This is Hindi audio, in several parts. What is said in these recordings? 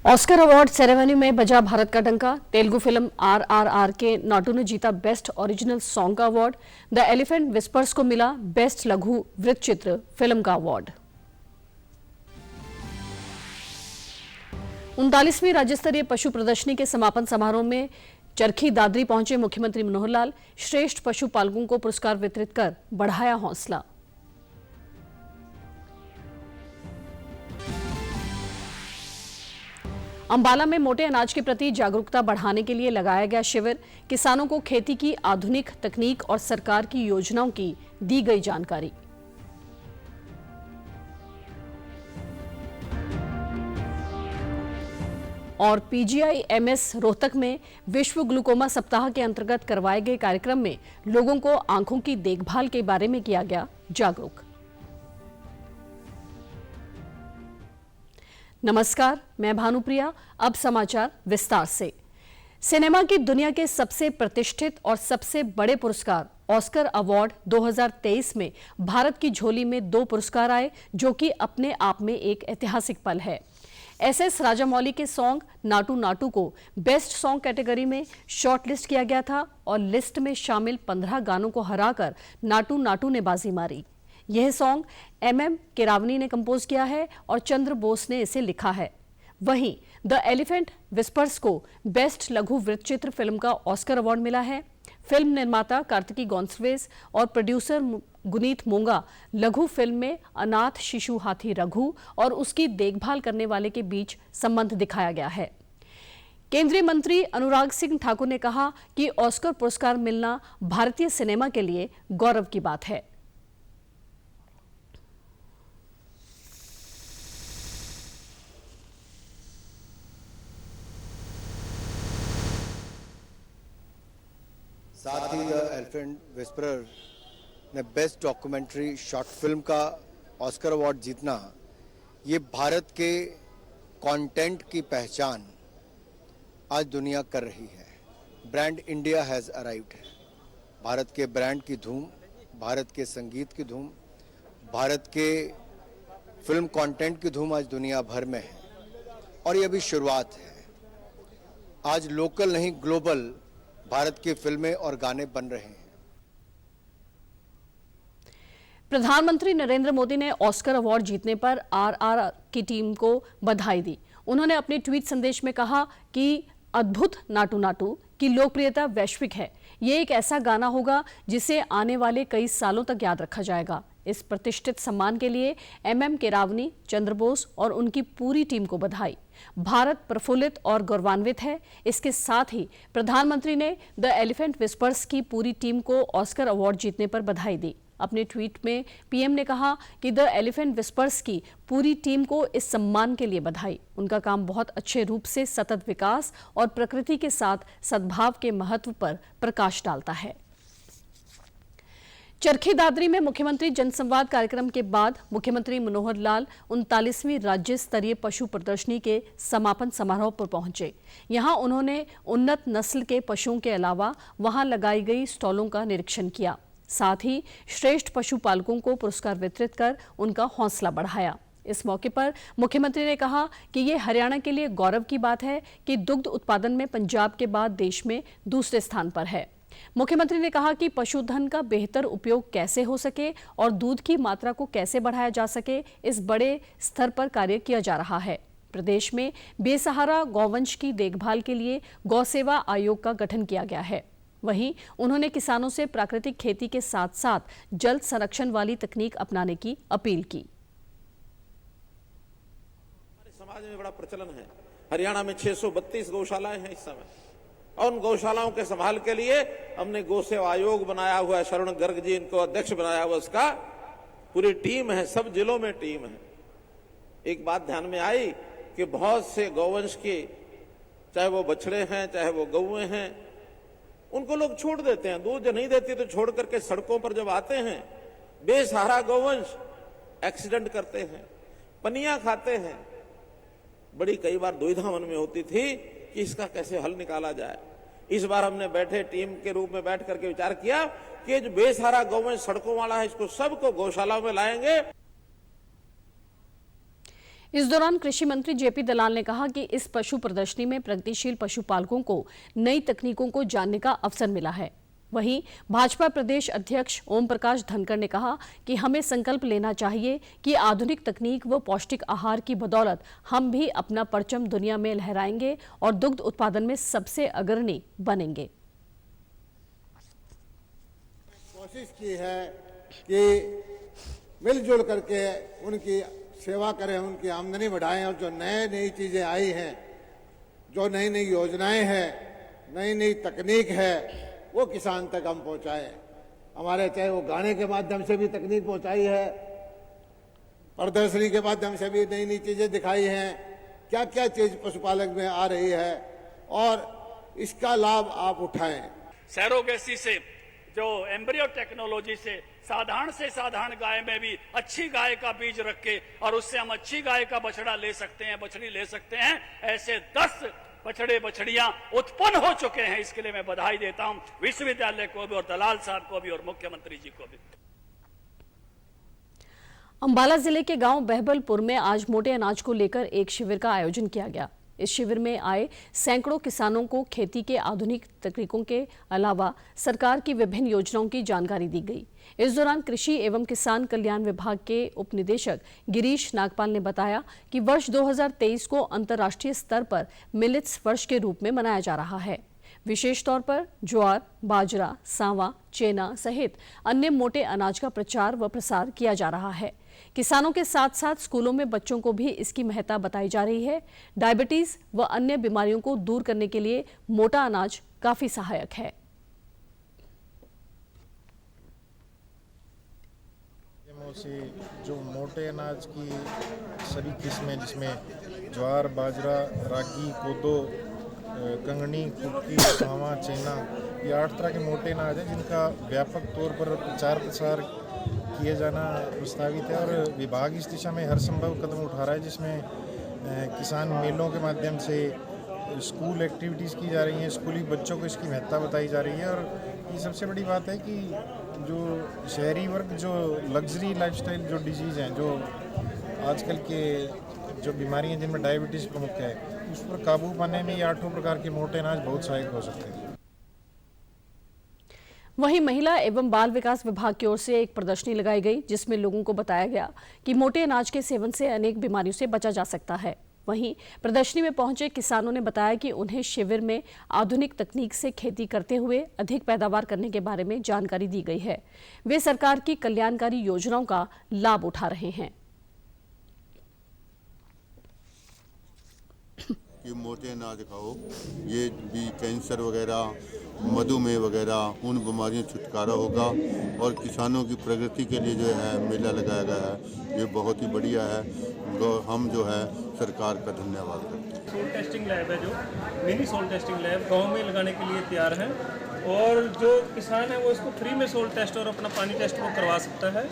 ऑस्कर अवार्ड सेरेमनी में बजा भारत का डंका। तेलुगु फिल्म RRR के नाटू ने जीता बेस्ट ओरिजिनल सॉन्ग का अवार्ड। द एलिफेंट विस्पर्स को मिला बेस्ट लघु वृत्तचित्र फिल्म का अवार्ड। 39वीं राज्य स्तरीय पशु प्रदर्शनी के समापन समारोह में चरखी दादरी पहुंचे मुख्यमंत्री मनोहर लाल। श्रेष्ठ पशुपालकों को पुरस्कार वितरित कर बढ़ाया हौसला। अंबाला में मोटे अनाज के प्रति जागरूकता बढ़ाने के लिए लगाया गया शिविर। किसानों को खेती की आधुनिक तकनीक और सरकार की योजनाओं की दी गई जानकारी। और PGI-MS रोहतक में विश्व ग्लूकोमा सप्ताह के अंतर्गत करवाए गए कार्यक्रम में लोगों को आंखों की देखभाल के बारे में किया गया जागरूक। नमस्कार, मैं भानुप्रिया। अब समाचार विस्तार से। सिनेमा की दुनिया के सबसे प्रतिष्ठित और सबसे बड़े पुरस्कार ऑस्कर अवार्ड 2023 में भारत की झोली में 2 पुरस्कार आए, जो कि अपने आप में एक ऐतिहासिक पल है। SS राजामौली के सॉन्ग नाटू नाटू को बेस्ट सॉन्ग कैटेगरी में शॉर्टलिस्ट किया गया था और लिस्ट में शामिल 15 गानों को हराकर नाटू नाटू ने बाजी मारी। यह सॉन्ग MM केरावनी ने कंपोज किया है और चंद्र बोस ने इसे लिखा है। वहीं द एलिफेंट विस्पर्स को बेस्ट लघु वृत्तचित्र फिल्म का ऑस्कर अवार्ड मिला है। फिल्म निर्माता कार्तिकी गोंसल्विस और प्रोड्यूसर गुनीत मोंगा लघु फिल्म में अनाथ शिशु हाथी रघु और उसकी देखभाल करने वाले के बीच संबंध दिखाया गया है। केंद्रीय मंत्री अनुराग सिंह ठाकुर ने कहा कि ऑस्कर पुरस्कार मिलना भारतीय सिनेमा के लिए गौरव की बात है। साथ ही द एलिफेंट विस्परर ने बेस्ट डॉक्यूमेंट्री शॉर्ट फिल्म का ऑस्कर अवार्ड जीतना, ये भारत के कंटेंट की पहचान आज दुनिया कर रही है। ब्रांड इंडिया हैज़ अराइव्ड है। भारत के ब्रांड की धूम, भारत के संगीत की धूम, भारत के फिल्म कंटेंट की धूम आज दुनिया भर में है और ये अभी शुरुआत है। आज लोकल नहीं ग्लोबल भारत की फिल्में और गाने बन रहे हैं। प्रधानमंत्री नरेंद्र मोदी ने ऑस्कर अवार्ड जीतने पर RRR की टीम को बधाई दी। उन्होंने अपने ट्वीट संदेश में कहा कि अद्भुत नाटू नाटू की लोकप्रियता वैश्विक है। ये एक ऐसा गाना होगा जिसे आने वाले कई सालों तक याद रखा जाएगा। इस प्रतिष्ठित सम्मान के लिए MM केरावनी, चंद्र बोस और उनकी पूरी टीम को बधाई। भारत प्रफुल्लित और गौरवान्वित है। इसके साथ ही प्रधानमंत्री ने द एलिफेंट विस्पर्स की पूरी टीम को ऑस्कर अवार्ड जीतने पर बधाई दी। अपने ट्वीट में PM ने कहा कि द एलिफेंट विस्पर्स की पूरी टीम को इस सम्मान के लिए बधाई। उनका काम बहुत अच्छे रूप से सतत विकास और प्रकृति के साथ सद्भाव के महत्व पर प्रकाश डालता है। चरखी दादरी में मुख्यमंत्री जनसंवाद कार्यक्रम के बाद मुख्यमंत्री मनोहर लाल 39वीं राज्य स्तरीय पशु प्रदर्शनी के समापन समारोह पर पहुंचे। यहां उन्होंने उन्नत नस्ल के पशुओं के अलावा वहां लगाई गई स्टॉलों का निरीक्षण किया। साथ ही श्रेष्ठ पशुपालकों को पुरस्कार वितरित कर उनका हौसला बढ़ाया। इस मौके पर मुख्यमंत्री ने कहा कि ये हरियाणा के लिए गौरव की बात है कि दुग्ध उत्पादन में पंजाब के बाद देश में दूसरे स्थान पर है। मुख्यमंत्री ने कहा कि पशुधन का बेहतर उपयोग कैसे हो सके और दूध की मात्रा को कैसे बढ़ाया जा सके, इस बड़े स्तर पर कार्य किया जा रहा है। प्रदेश में बेसहारा गौवंश की देखभाल के लिए गौ सेवा आयोग का गठन किया गया है। वहीं उन्होंने किसानों से प्राकृतिक खेती के साथ साथ जल संरक्षण वाली तकनीक अपनाने की अपील की। हमारे समाज में बड़ा प्रचलन है। हरियाणा में 632 गौशालाएं हैं इस समय और उन गौशालाओं के संभाल के लिए हमने गौ सेवा आयोग बनाया हुआ है। शरण गर्ग जी इनको अध्यक्ष बनाया हुआ, उसका पूरी टीम है, सब जिलों में टीम है। एक बात ध्यान में आई कि बहुत से गौवंश की, चाहे वो बछड़े हैं चाहे वो गौएं हैं, उनको लोग छोड़ देते हैं। दूध नहीं देती तो छोड़ करके सड़कों पर जब आते हैं, बेसहारा गौवंश एक्सीडेंट करते हैं, पनिया खाते हैं। बड़ी कई बार दुविधा मन में होती थी कि इसका कैसे हल निकाला जाए। इस बार हमने बैठे टीम के रूप में बैठ करके विचार किया कि जो बेसहारा गौवंश सड़कों वाला है, इसको सबको गौशाला में लाएंगे। इस दौरान कृषि मंत्री जेपी दलाल ने कहा कि इस पशु प्रदर्शनी में प्रगतिशील पशुपालकों को नई तकनीकों को जानने का अवसर मिला है। वहीं भाजपा प्रदेश अध्यक्ष ओम प्रकाश धनखड़ ने कहा कि हमें संकल्प लेना चाहिए कि आधुनिक तकनीक व पौष्टिक आहार की बदौलत हम भी अपना परचम दुनिया में लहराएंगे और दुग्ध उत्पादन में सबसे अग्रणी बनेंगे। कोशिश की है कि मिलजुल करके उनकी सेवा करें, उनकी आमदनी बढ़ाएं और जो नई चीजें आई हैं, जो नई योजनाएं हैं, नई तकनीक है, वो किसान तक हम पहुंचाएं। हमारे चाहे वो गाने के माध्यम से भी तकनीक पहुंचाई है, प्रदर्शनी के माध्यम से भी नई चीजें दिखाई हैं, क्या क्या चीज पशुपालक में आ रही है और इसका लाभ आप उठाएं। सैरोगेसी से, जो एम्ब्रियो टेक्नोलॉजी से साधारण गाय में भी अच्छी गाय का बीज रख के और उससे हम अच्छी गाय का बछड़ा ले सकते हैं, बछड़ी ले सकते हैं। ऐसे 10 बछड़े बछड़ियां उत्पन्न हो चुके हैं। इसके लिए मैं बधाई देता हूं विश्वविद्यालय को भी और दलाल साहब को भी और मुख्यमंत्री जी को भी। अंबाला जिले के गांव बहबलपुर में आज मोटे अनाज को लेकर एक शिविर का आयोजन किया गया। इस शिविर में आए सैकड़ों किसानों को खेती के आधुनिक तकनीकों के अलावा सरकार की विभिन्न योजनाओं की जानकारी दी गई। इस दौरान कृषि एवं किसान कल्याण विभाग के उप निदेशक गिरीश नागपाल ने बताया कि वर्ष 2023 को अंतर्राष्ट्रीय स्तर पर मिलेट्स वर्ष के रूप में मनाया जा रहा है। विशेष तौर पर ज्वार, बाजरा, सांवा, चेना सहित अन्य मोटे अनाज का प्रचार व प्रसार किया जा रहा है। किसानों के साथ साथ स्कूलों में बच्चों को भी इसकी महत्ता बताई जा रही है। डायबिटीज व अन्य बीमारियों को दूर करने के लिए मोटा अनाज काफी सहायक है। से जो मोटे अनाज की सभी किस्में, जिसमें ज्वार, बाजरा, रागी, कोदो, कंगनी, कुटकी, सांवा, चेना, ये 8 तरह के मोटे अनाज हैं जिनका व्यापक तौर पर प्रचार प्रसार किए जाना प्रस्तावित है और विभाग इस दिशा में हर संभव कदम उठा रहा है, जिसमें किसान मेलों के माध्यम से स्कूल एक्टिविटीज़ की जा रही हैं, स्कूली बच्चों को इसकी महत्ता बताई जा रही है। और ये सबसे बड़ी बात है कि जो शहरी वर्ग, जो लग्जरी लाइफस्टाइल जो डिजीज़ हैं, जो आजकल के जो बीमारियां जिनमें डायबिटीज़ प्रमुख है, उस पर काबू पाने में ये 8 प्रकार के मोटे अनाज बहुत सहायक हो सकते हैं। वहीं महिला एवं बाल विकास विभाग की ओर से एक प्रदर्शनी लगाई गई, जिसमें लोगों को बताया गया कि मोटे अनाज के सेवन से अनेक बीमारियों से बचा जा सकता है। वहीं प्रदर्शनी में पहुंचे किसानों ने बताया कि उन्हें शिविर में आधुनिक तकनीक से खेती करते हुए अधिक पैदावार करने के बारे में जानकारी दी गई है। वे सरकार की कल्याणकारी योजनाओं का लाभ उठा रहे हैं। ये मोटे अनाज खाओ, ये भी कैंसर वगैरह, मधुमेह वगैरह, उन बीमारियों से छुटकारा होगा। और किसानों की प्रगति के लिए जो है मेला लगाया गया है, ये बहुत ही बढ़िया है। हम जो है सरकार का धन्यवाद करते हैं। सोल टेस्टिंग लैब है, जो मिनी सोल टेस्टिंग लैब गांव में लगाने के लिए तैयार है और जो किसान है वो इसको फ्री में सोल टेस्ट और अपना पानी टेस्ट वो करवा सकता है।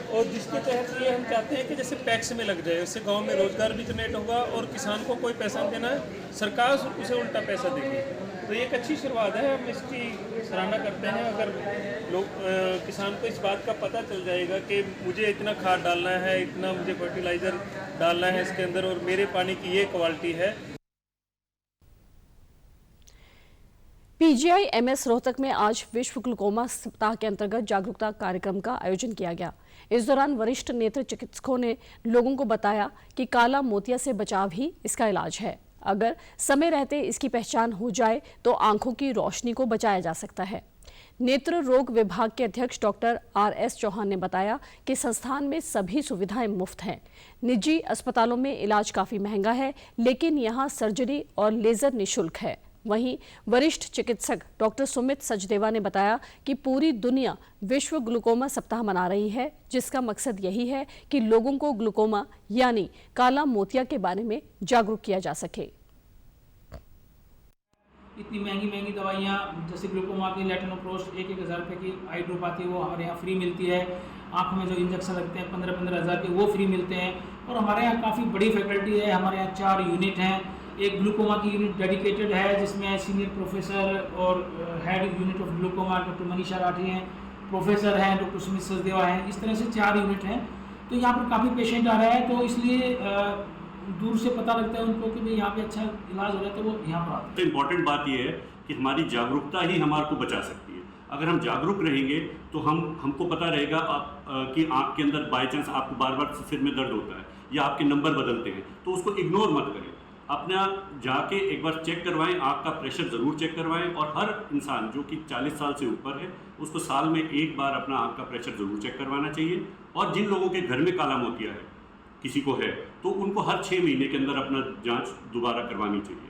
और जिसके तहत ये हम चाहते हैं कि जैसे पैक्स में लग जाए, इससे गांव में रोजगार भी जनरेट होगा और किसान को कोई पैसा नहीं देना है, सरकार उसे उल्टा पैसा देगी। तो ये एक अच्छी शुरुआत है, हम इसकी सराहना करते हैं। अगर लोग किसान को इस बात का पता चल जाएगा कि मुझे इतना खाद डालना है, इतना मुझे फर्टिलाइज़र डालना है इसके अंदर और मेरे पानी की ये क्वालिटी है। पीजीआई एमएस रोहतक में आज विश्व ग्लूकोमा सप्ताह के अंतर्गत जागरूकता कार्यक्रम का आयोजन किया गया। इस दौरान वरिष्ठ नेत्र चिकित्सकों ने लोगों को बताया कि काला मोतिया से बचाव ही इसका इलाज है। अगर समय रहते इसकी पहचान हो जाए तो आंखों की रोशनी को बचाया जा सकता है। नेत्र रोग विभाग के अध्यक्ष डॉक्टर RS चौहान ने बताया कि संस्थान में सभी सुविधाएं मुफ्त हैं। निजी अस्पतालों में इलाज काफी महंगा है, लेकिन यहाँ सर्जरी और लेजर निःशुल्क है। वहीं वरिष्ठ चिकित्सक डॉक्टर सुमित सचदेवा ने बताया कि पूरी दुनिया विश्व ग्लूकोमा सप्ताह मना रही है, जिसका मकसद यही है कि लोगों को ग्लूकोमा यानी काला मोतिया के बारे में जागरूक किया जा सके। इतनी महंगी दवाइयाँ जैसे ग्लूकोमा की लेटनोप्रोस्ट 1,000 रुपये की आई ड्रॉप आती है, वो हमारे यहाँ फ्री मिलती है। आँख में जो इंजेक्शन लगते हैं 15-15 हज़ार के, वो फ्री मिलते हैं। और हमारे यहाँ काफ़ी बड़ी फैकल्टी है, हमारे यहाँ 4 यूनिट हैं। एक ग्लूकोमा की यूनिट डेडिकेटेड है, जिसमें सीनियर प्रोफेसर और head unit of glaucoma doctor Manisha Rathi हैं, प्रोफेसर हैं डॉक्टर सुमित सचदेवा हैं। इस तरह से 4 यूनिट हैं। तो यहाँ पर काफ़ी पेशेंट आ रहा है, तो इसलिए दूर से पता लगता है उनको कि भाई यहाँ पे अच्छा इलाज हो रहा है, तो वो यहाँ पर आते हैं। तो इम्पॉर्टेंट बात यह है कि हमारी जागरूकता ही हमारे को बचा सकती है। अगर हम जागरूक रहेंगे तो हमको पता रहेगा कि आँख के अंदर बाई चांस आपको बार बार सिर में दर्द होता है या आपके नंबर बदलते हैं, तो उसको इग्नोर मत करें। अपना जाके एक बार चेक करवाएं, आँख का प्रेशर ज़रूर चेक करवाएं। और हर इंसान जो कि 40 साल से ऊपर है उसको साल में एक बार अपना आँख का प्रेशर ज़रूर चेक करवाना चाहिए। और जिन लोगों के घर में काला मोतिया है, किसी को है, तो उनको हर 6 महीने के अंदर अपना जांच दोबारा करवानी चाहिए।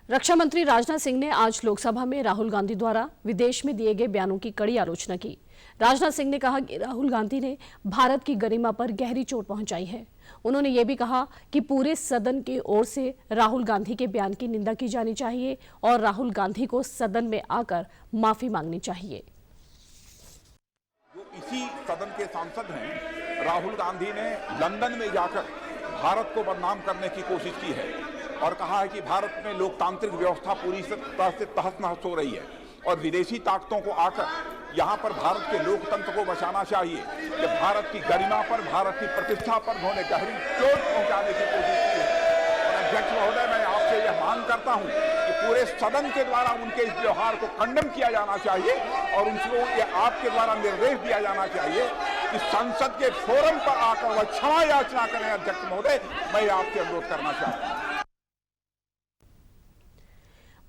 रक्षा मंत्री राजनाथ सिंह ने आज लोकसभा में राहुल गांधी द्वारा विदेश में दिए गए बयानों की कड़ी आलोचना की। राजनाथ सिंह ने कहा कि राहुल गांधी ने भारत की गरिमा पर गहरी चोट पहुंचाई है। उन्होंने ये भी कहा कि पूरे सदन की ओर से राहुल गांधी के बयान की निंदा की जानी चाहिए और राहुल गांधी को सदन में आकर माफी मांगनी चाहिए। जो इसी सदन के सांसद हैं, राहुल गांधी ने लंदन में जाकर भारत को बदनाम करने की कोशिश की है और कहा है कि भारत में लोकतांत्रिक व्यवस्था पूरी तरह से तहस-नहस हो रही है और विदेशी ताकतों को आकर यहाँ पर भारत के लोकतंत्र को बचाना चाहिए। कि भारत की गरिमा पर, भारत की प्रतिष्ठा पर उन्होंने गहरी चोट पहुंचाने की कोशिश की है। और अध्यक्ष महोदय, मैं आपसे यह मांग करता हूं कि पूरे सदन के द्वारा उनके इस व्यवहार को खंडन किया जाना चाहिए और उनको ये आपके द्वारा निर्देश दिया जाना चाहिए कि संसद के फोरम पर आकर वह क्षमा याचना करें। अध्यक्ष महोदय, मैं आपसे अनुरोध करना चाहता हूं।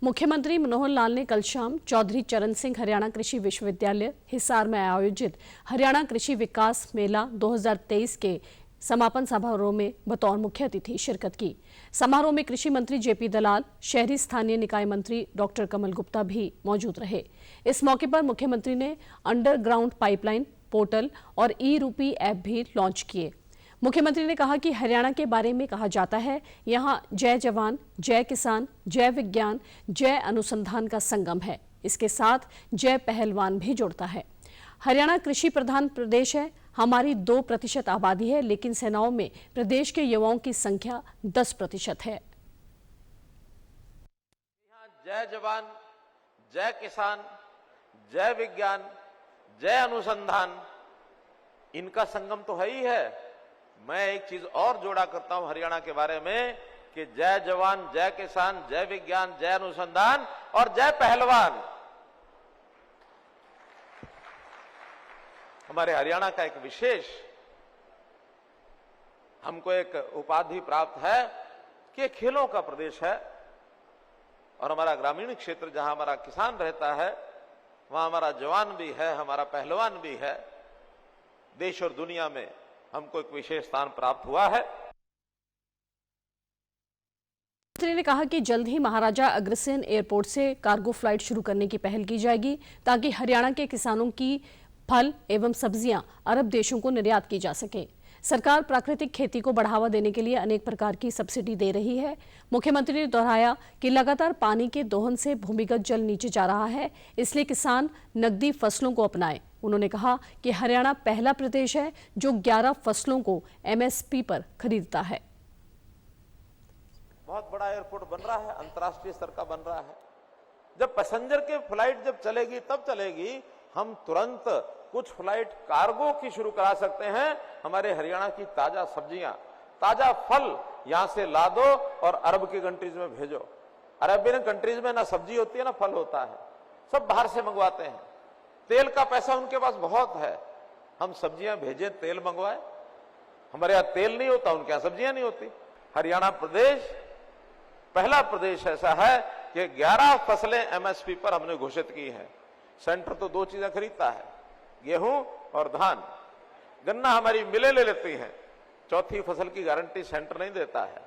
मुख्यमंत्री मनोहर लाल ने कल शाम चौधरी चरण सिंह हरियाणा कृषि विश्वविद्यालय हिसार में आयोजित हरियाणा कृषि विकास मेला 2023 के समापन समारोह में बतौर मुख्य अतिथि शिरकत की। समारोह में कृषि मंत्री जेपी दलाल, शहरी स्थानीय निकाय मंत्री डॉक्टर कमल गुप्ता भी मौजूद रहे। इस मौके पर मुख्यमंत्री ने अंडरग्राउंड पाइपलाइन, पोर्टल और ई-रूपी ऐप भी लॉन्च किए। मुख्यमंत्री ने कहा कि हरियाणा के बारे में कहा जाता है, यहाँ जय जवान, जय किसान, जय विज्ञान, जय अनुसंधान का संगम है। इसके साथ जय पहलवान भी जुड़ता है। हरियाणा कृषि प्रधान प्रदेश है। हमारी 2% आबादी है, लेकिन सेनाओं में प्रदेश के युवाओं की संख्या 10% है। यहाँ जय जवान, जय किसान, जय विज्ञान, जय अनुसंधान, इनका संगम तो है ही है। मैं एक चीज और जोड़ा करता हूं हरियाणा के बारे में कि जय जवान, जय किसान, जय विज्ञान, जय अनुसंधान और जय पहलवान हमारे हरियाणा का एक विशेष, हमको एक उपाधि प्राप्त है कि ये खेलों का प्रदेश है। और हमारा ग्रामीण क्षेत्र जहां हमारा किसान रहता है, वहां हमारा जवान भी है, हमारा पहलवान भी है। देश और दुनिया में हमको एक विशेष स्थान प्राप्त हुआ है। मंत्री ने कहा कि जल्द ही महाराजा अग्रसेन एयरपोर्ट से कार्गो फ्लाइट शुरू करने की पहल की जाएगी, ताकि हरियाणा के किसानों की फल एवं सब्जियां अरब देशों को निर्यात की जा सके। सरकार प्राकृतिक खेती को बढ़ावा देने के लिए अनेक प्रकार की सब्सिडी दे रही है। मुख्यमंत्री ने दोहराया कि लगातार पानी के दोहन से भूमिगत जल नीचे जा रहा है, इसलिए किसान नकदी फसलों को अपनाएं। उन्होंने कहा कि हरियाणा पहला प्रदेश है जो 11 फसलों को MSP पर खरीदता है। बहुत बड़ा एयरपोर्ट बन रहा है, अंतर्राष्ट्रीय स्तर का बन रहा है। जब पैसेंजर के फ्लाइट जब चलेगी तब चलेगी, हम तुरंत कुछ फ्लाइट कार्गो की शुरू करा सकते हैं। हमारे हरियाणा की ताजा सब्जियां, ताजा फल यहां से ला दो और अरब की कंट्रीज में भेजो। अरबियन कंट्रीज में ना सब्जी होती है ना फल होता है, सब बाहर से मंगवाते हैं। तेल का पैसा उनके पास बहुत है, हम सब्जियां भेजें, तेल मंगवाए। हमारे यहां तेल नहीं होता, उनके यहां सब्जियां नहीं होती। हरियाणा प्रदेश पहला प्रदेश ऐसा है कि 11 फसलें MSP पर हमने घोषित की हैं। सेंटर तो 2 चीजें खरीदता है, गेहूं और धान। गन्ना हमारी मिलें ले लेती हैं, चौथी फसल की गारंटी सेंटर नहीं देता है।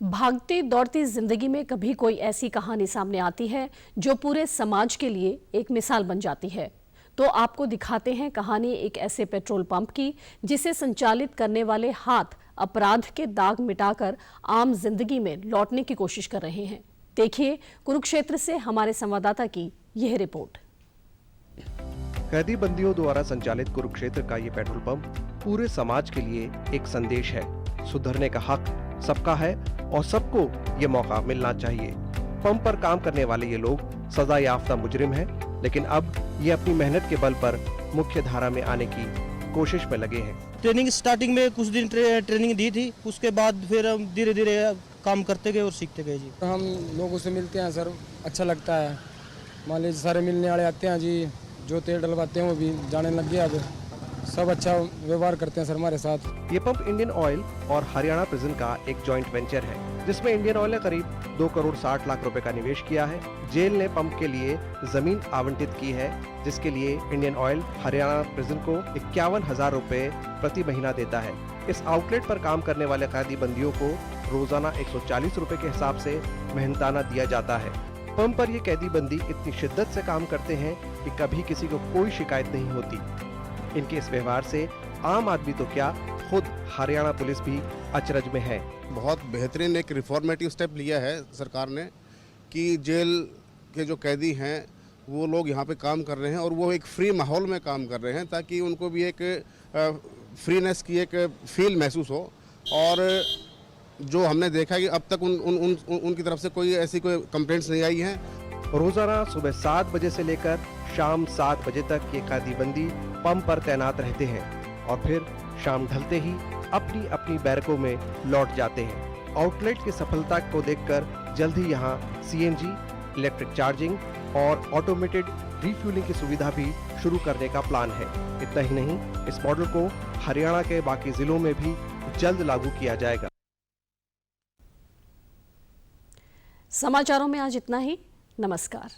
भागती दौड़ती जिंदगी में कभी कोई ऐसी कहानी सामने आती है जो पूरे समाज के लिए एक मिसाल बन जाती है। तो आपको दिखाते हैं कहानी एक ऐसे पेट्रोल पंप की जिसे संचालित करने वाले हाथ अपराध के दाग मिटाकर आम जिंदगी में लौटने की कोशिश कर रहे हैं। देखिए कुरुक्षेत्र से हमारे संवाददाता की यह रिपोर्ट। कैदी बंदियों द्वारा संचालित कुरुक्षेत्र का ये पेट्रोल पंप पूरे समाज के लिए एक संदेश है। सुधरने का हक सबका है और सबको ये मौका मिलना चाहिए। पंप पर काम करने वाले ये लोग सजा याफ्ता मुजरिम हैं, लेकिन अब ये अपनी मेहनत के बल पर मुख्य धारा में आने की कोशिश में लगे हैं। ट्रेनिंग स्टार्टिंग में कुछ दिन ट्रेनिंग दी थी, उसके बाद फिर हम धीरे धीरे काम करते गए और सीखते गए जी। हम लोगों से मिलते हैं सर, अच्छा लगता है। मान लीजिए सारे मिलने वाले आते हैं जी, जो तेल डलवाते हैं वो भी जाने लग गया, अब सब अच्छा व्यवहार करते हैं सर हमारे साथ। ये पंप इंडियन ऑयल और हरियाणा प्रिजन का एक जॉइंट वेंचर है, जिसमें इंडियन ऑयल ने करीब 2 करोड़ 60 लाख रुपए का निवेश किया है। जेल ने पंप के लिए जमीन आवंटित की है, जिसके लिए इंडियन ऑयल हरियाणा प्रिजन को 51,000 रुपए प्रति महीना देता है। इस आउटलेट पर काम करने वाले कैदी बंदियों को रोजाना 140 रुपए के हिसाब से मेहनताना दिया जाता है। पंप पर ये कैदी बंदी इतनी शिद्दत से काम करते हैं कि कभी किसी को कोई शिकायत नहीं होती। इनके इस व्यवहार से आम आदमी तो क्या, खुद हरियाणा पुलिस भी अचरज में है। बहुत बेहतरीन एक रिफॉर्मेटिव स्टेप लिया है सरकार ने कि जेल के जो कैदी हैं वो लोग यहाँ पे काम कर रहे हैं और वो एक फ्री माहौल में काम कर रहे हैं, ताकि उनको भी एक फ्रीनेस की एक फील महसूस हो। और जो हमने देखा कि अब तक उनकी तरफ से कोई ऐसी कोई कंप्लेंट्स नहीं आई हैं। रोजाना सुबह 7 बजे से लेकर शाम 7 बजे तक ये कैदी बंदी पंप पर तैनात रहते हैं और फिर शाम ढलते ही अपनी अपनी बैरकों में लौट जाते हैं। आउटलेट की सफलता को देखकर जल्द ही यहाँ CNG, इलेक्ट्रिक चार्जिंग और ऑटोमेटेड रिफ्यूलिंग की सुविधा भी शुरू करने का प्लान है। इतना ही नहीं, इस मॉडल को हरियाणा के बाकी जिलों में भी जल्द लागू किया जाएगा। समाचारों में आज इतना ही। नमस्कार।